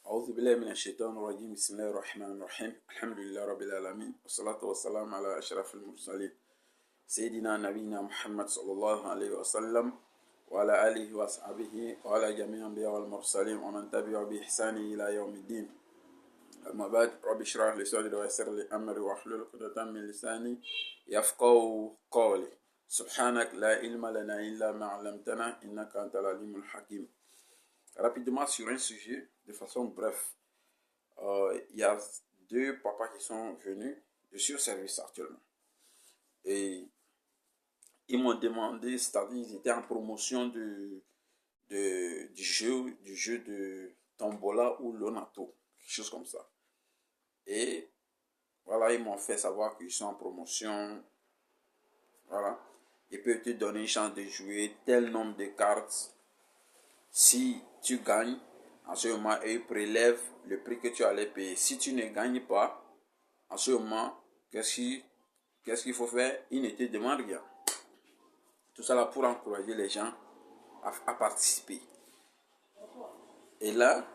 أعوذ بالله من الشيطان الرجيم بسم الله الرحمن الرحيم الحمد لله رب العالمين والصلاة والسلام على أشرف المرسلين سيدنا نبينا محمد صلى الله عليه وسلم وعلى آله وأصحابه وعلى جميع الأنبياء والمرسلين ومن تبع بإحسان إلى يوم الدين. أما بعد رب اشرح لي صدري ويسر لي أمري واحلل عقدة من لساني يفقهوا قولي. سبحانك لا علم لنا إلا ما علمتنا إنك أنت العليم الحكيم. Rapidement sur un sujet, de façon bref, il y a deux papas qui sont venus, je suis au service actuellement, et ils m'ont demandé, c'est-à-dire ils étaient en promotion du jeu de Tombola ou Lonato, quelque chose comme ça. Et voilà, ils m'ont fait savoir qu'ils sont en promotion, voilà, ils peuvent te donner une chance de jouer tel nombre de cartes. Si tu gagnes, en ce moment, ils prélèvent le prix que tu allais payer. Si tu ne gagnes pas, en ce moment, qu'est-ce qu'il faut faire? Ils ne te demandent rien. Tout ça là pour encourager les gens à participer. Et là,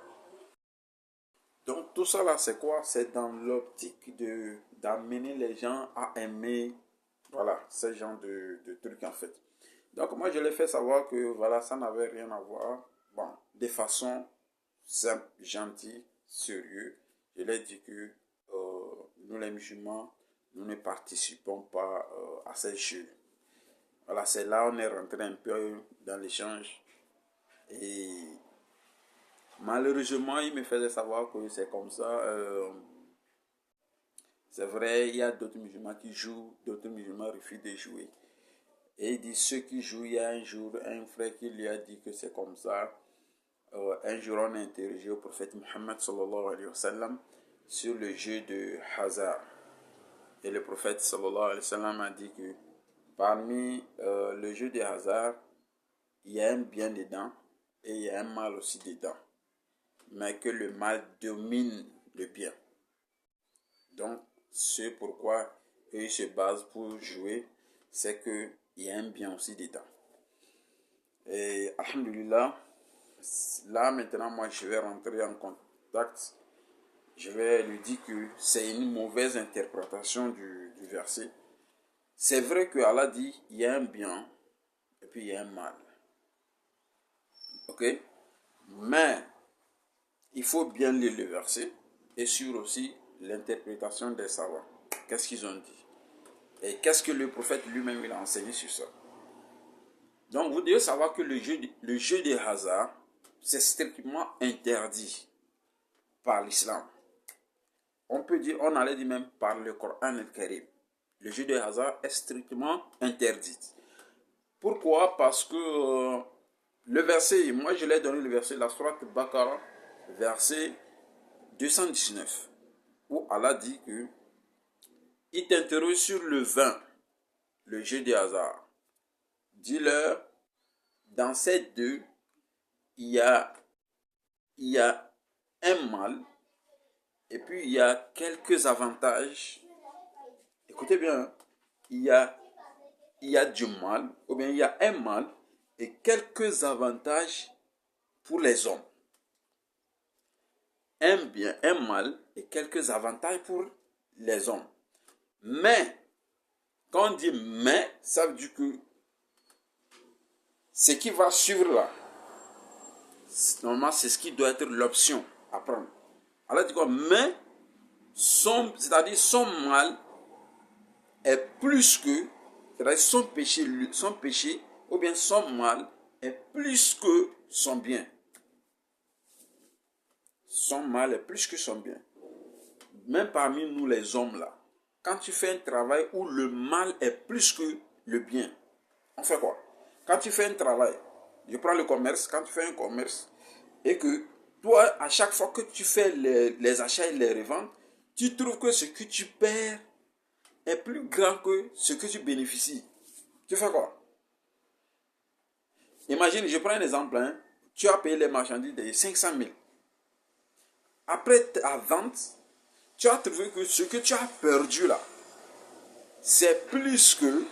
donc tout ça là, c'est quoi? C'est dans l'optique d'amener les gens à aimer, voilà, ce genre de trucs en fait. Donc moi, je leur ai fait savoir que voilà, ça n'avait rien à voir. Bon, de façon simple, gentille, sérieux, je leur ai dit que nous les musulmans, nous ne participons pas à ces jeux. Voilà, c'est là on est rentré un peu dans l'échange. Et malheureusement, ils me faisaient savoir que c'est comme ça. C'est vrai, il y a d'autres musulmans qui jouent, d'autres musulmans refusent de jouer. Et il dit ceux qui jouent, il y a un jour un frère qui lui a dit que c'est comme ça. Un jour on a interrogé au prophète Muhammad sallallahu alayhi wa sallam sur le jeu de hasard. Et le prophète sallallahu alayhi wa sallam a dit que parmi le jeu de hasard, il y a un bien dedans et il y a un mal aussi dedans. Mais que le mal domine le bien. Donc, ce pourquoi eux se basent pour jouer, c'est qu'il y a un bien aussi dedans. Et alhamdulillah, là maintenant moi je vais rentrer en contact. Je vais lui dire que c'est une mauvaise interprétation du verset. C'est vrai que Allah dit il y a un bien et puis il y a un mal. Ok? Mais il faut bien lire le verset et sur aussi l'interprétation des savants. Qu'est-ce qu'ils ont dit? Et qu'est-ce que le prophète lui-même il a enseigné sur ça? Donc vous devez savoir que le jeu des hasards, c'est strictement interdit par l'islam. On peut dire, on allait dire même par le Coran al-Karim. Le jeu de hasard est strictement interdit. Pourquoi? Parce que le verset, moi je l'ai donné le verset, la sourate Baqarah, verset 219, où Allah dit que il t'interroge sur le vin, le jeu de hasard. Dis-leur, dans ces deux, il y a un mal et puis il y a quelques avantages. Écoutez bien, il y a du mal, ou bien il y a un mal et quelques avantages pour les hommes. Un bien, un mal et quelques avantages pour les hommes. Mais, quand on dit mais, ça veut dire que ce qui va suivre là, normalement c'est ce qui doit être l'option à prendre. Alors dit quoi? Mais, c'est-à-dire son mal est plus que, c'est-à-dire son péché, ou bien son mal est plus que son bien. Son mal est plus que son bien. Même parmi nous les hommes là, quand tu fais un travail où le mal est plus que le bien, on fait quoi? Quand tu fais un travail, je prends le commerce, quand tu fais un commerce, et que toi, à chaque fois que tu fais les achats et les reventes, tu trouves que ce que tu perds est plus grand que ce que tu bénéficies. Tu fais quoi? Imagine, je prends un exemple, hein, tu as payé les marchandises de 500 000. Après ta vente, tu as trouvé que ce que tu as perdu là, c'est plus que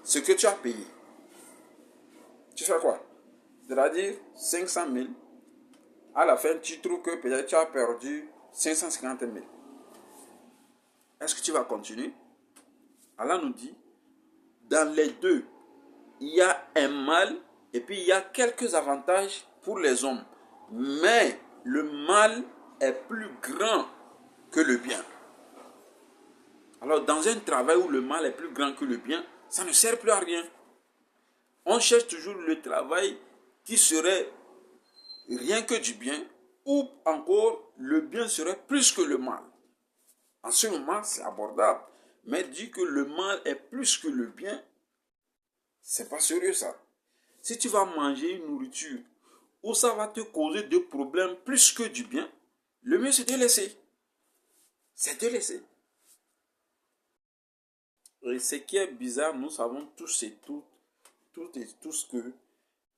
ce que tu as payé. Tu fais quoi? C'est-à-dire 500 000. À la fin, tu trouves que peut-être tu as perdu 550 000. Est-ce que tu vas continuer? Allah nous dit, dans les deux, il y a un mal et puis il y a quelques avantages pour les hommes. Mais le mal est plus grand que le bien. Alors, dans un travail où le mal est plus grand que le bien, ça ne sert plus à rien. On cherche toujours le travail qui serait rien que du bien, ou encore le bien serait plus que le mal. En ce moment, c'est abordable. Mais dire que le mal est plus que le bien, c'est pas sérieux ça. Si tu vas manger une nourriture où ça va te causer de problèmes plus que du bien, le mieux c'est de laisser. C'est de laisser. Et ce qui est bizarre, nous savons tous et tous que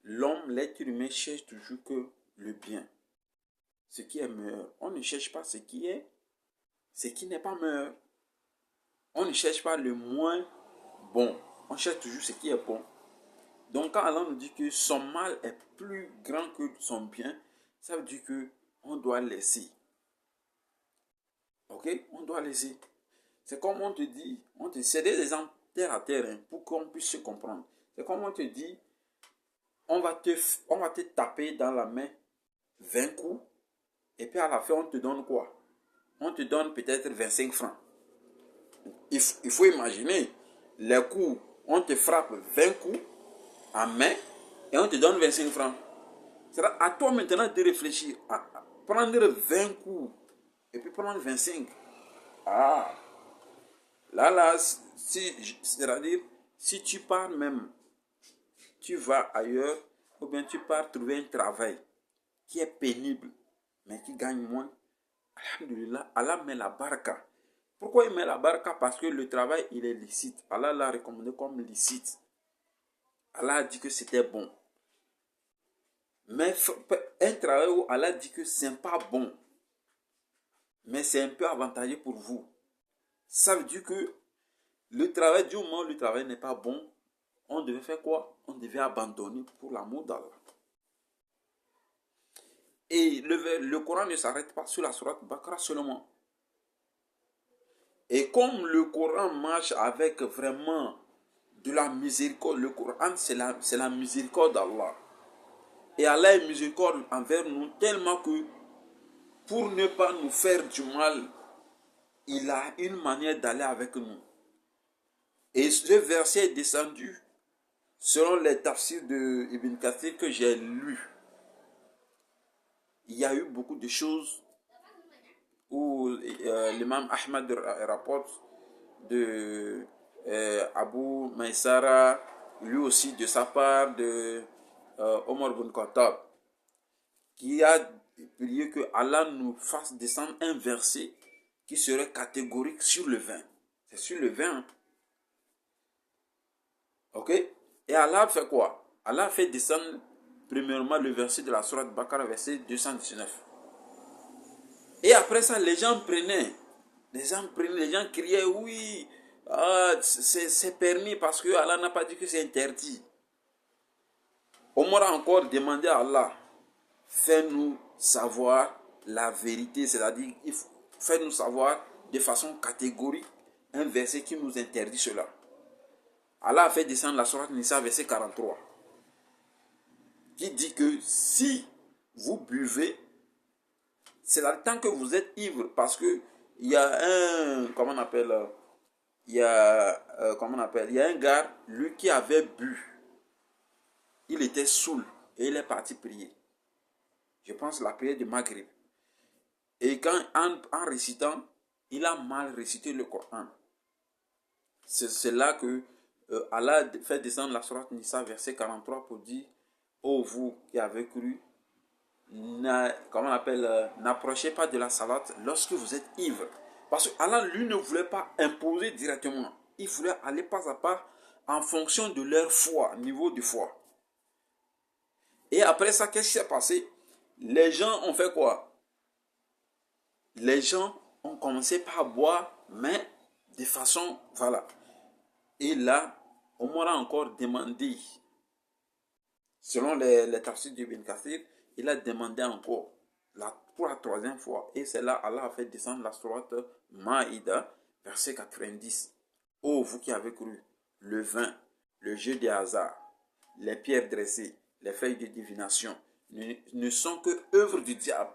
l'homme, l'être humain, cherche toujours que le bien. Ce qui est meilleur. On ne cherche pas ce qui n'est pas meilleur. On ne cherche pas le moins bon. On cherche toujours ce qui est bon. Donc quand Allah nous dit que son mal est plus grand que son bien, ça veut dire que on doit laisser. Ok? On doit laisser. C'est comme on te dit, c'est des exemples terre à terre hein, pour qu'on puisse se comprendre. C'est comme on te dit, on va te taper dans la main 20 coups et puis à la fin on te donne quoi? On te donne peut-être 25 francs. Il faut imaginer, les coups, on te frappe 20 coups en main et on te donne 25 francs. C'est à toi maintenant de réfléchir à prendre 20 coups et puis prendre 25. Ah, là, c'est-à-dire, si tu pars même, tu vas ailleurs, ou bien tu pars trouver un travail qui est pénible, mais qui gagne moins. Alhamdulillah, Allah met la baraka. Pourquoi il met la baraka? Parce que le travail, il est licite. Allah l'a recommandé comme licite. Allah a dit que c'était bon. Mais un travail où Allah dit que c'est pas bon, mais c'est un peu avantageux pour vous. Ça veut dire que le travail, du moment où le travail n'est pas bon, on devait faire quoi? On devait abandonner pour l'amour d'Allah. Et le Coran ne s'arrête pas sur la sourate Baqarah seulement. Et comme le Coran marche avec vraiment de la miséricorde, le Coran c'est la miséricorde d'Allah. Et Allah est miséricorde envers nous tellement que pour ne pas nous faire du mal, il a une manière d'aller avec nous. Et ce verset est descendu selon les tafsirs de Ibn Kathir que j'ai lu. Il y a eu beaucoup de choses où l'imam Ahmad rapporte de Abu Maïsara, lui aussi de sa part, de Omar ibn Khattab, qui a prié que Allah nous fasse descendre un verset qui serait catégorique sur le vin. C'est sur le vin. Hein? Ok? Et Allah fait quoi? Allah fait descendre premièrement le verset de la sourate Baqarah, verset 219. Et après ça, les gens criaient, oui, c'est permis parce que Allah n'a pas dit que c'est interdit. Omar a encore demandé à Allah, fais-nous savoir la vérité, c'est-à-dire, fais-nous savoir de façon catégorique un verset qui nous interdit cela. Allah a fait descendre la sourate Nisa, verset 43, qui dit que si vous buvez, c'est le temps que vous êtes ivre, parce que il y a un, comment on appelle, il y a un gars, lui qui avait bu, il était saoul et il est parti prier. Je pense la prière de Maghrib. Et quand en récitant, il a mal récité le Coran. C'est là que Allah fait descendre la sourate Nisa, verset 43, pour dire, ô vous qui avez cru, n'approchez pas de la salate lorsque vous êtes ivre. Parce que Allah, lui, ne voulait pas imposer directement. Il voulait aller pas à pas en fonction de leur foi, niveau de foi. Et après ça, qu'est-ce qui s'est passé? Les gens ont fait quoi? Les gens ont commencé par boire, mais de façon, voilà. Et là, on m'aura encore demandé, selon les tafsirs d'Ibn Kathir, il a demandé encore pour la troisième fois. Et c'est là Allah a fait descendre la sourate Maïda, verset 90. Ô vous qui avez cru, le vin, le jeu des hasards, les pierres dressées, les feuilles de divination ne sont que œuvres du diable.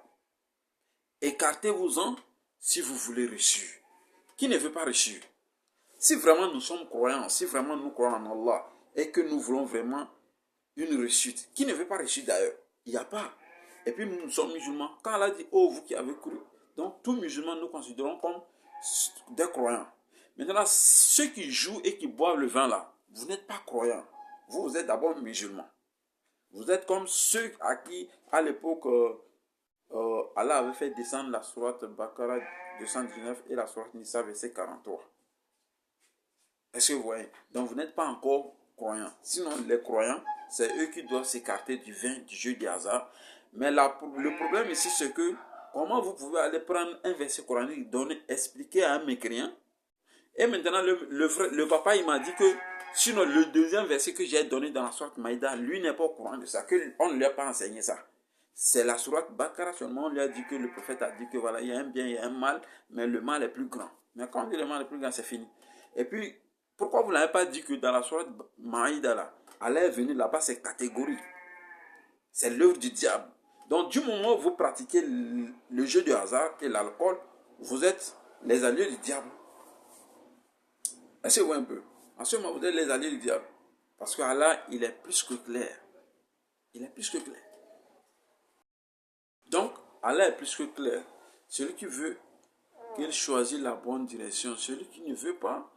Écartez-vous-en si vous voulez réussir. Qui ne veut pas réussir? Si vraiment nous sommes croyants, si vraiment nous croyons en Allah et que nous voulons vraiment une réussite, qui ne veut pas réussir d'ailleurs? Il n'y a pas. Et puis nous sommes musulmans. Quand Allah dit, oh vous qui avez cru, donc tous musulmans nous considérons comme des croyants. Maintenant, ceux qui jouent et qui boivent le vin là, vous n'êtes pas croyants. Vous êtes d'abord musulmans. Vous êtes comme ceux à qui, à l'époque, Allah avait fait descendre la sourate Baqarah 219 et la sourate Nisa verset 43. Est-ce que vous voyez? Donc vous n'êtes pas encore croyants. Sinon, les croyants, c'est eux qui doivent s'écarter du vin, du jeu du hasard. Mais le problème ici, c'est que comment vous pouvez aller prendre un verset coranique, donner, expliquer à un mécréant. Et maintenant, le papa, il m'a dit que, sinon, le deuxième verset que j'ai donné dans la sourate Maïda, lui n'est pas au courant de ça, qu'on ne lui a pas enseigné ça. C'est la sourate Baqarah seulement, on lui a dit que le prophète a dit que voilà, il y a un bien, il y a un mal, mais le mal est plus grand. Mais quand on dit le mal est plus grand, c'est fini. Et puis, pourquoi vous n'avez pas dit que dans la sourate Maïda, là, Allah est venu là-bas, c'est catégorique. C'est l'œuvre du diable. Donc, du moment où vous pratiquez le jeu du hasard et l'alcool, vous êtes les alliés du diable. Est-ce que vous voyez un peu? En ce moment, vous êtes les alliés du diable. Parce que Allah, il est plus que clair. Il est plus que clair. Donc, Allah est plus que clair. Celui qui veut qu'il choisisse la bonne direction, celui qui ne veut pas,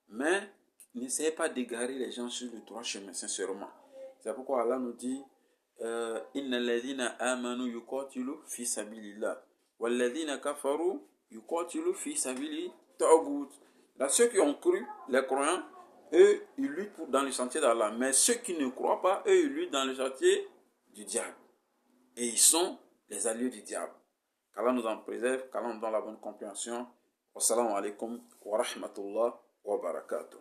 mais n'essayez pas d'égarer les gens sur le droit chemin, sincèrement. C'est pourquoi Allah nous dit Inna alladhina amanu yuqatilu fi sabilillah walladhina kafaru yuqatilu fi sabili taghut. Là, ceux qui ont cru, les croyants, eux, ils luttent dans le sentier d'Allah. Mais ceux qui ne croient pas, eux, ils luttent dans le sentier du diable. Et ils sont les alliés du diable. Qu'Allah nous en préserve, qu'Allah nous donne la bonne compréhension. Wassalamu alaikum wa rahmatullah wa barakatuh.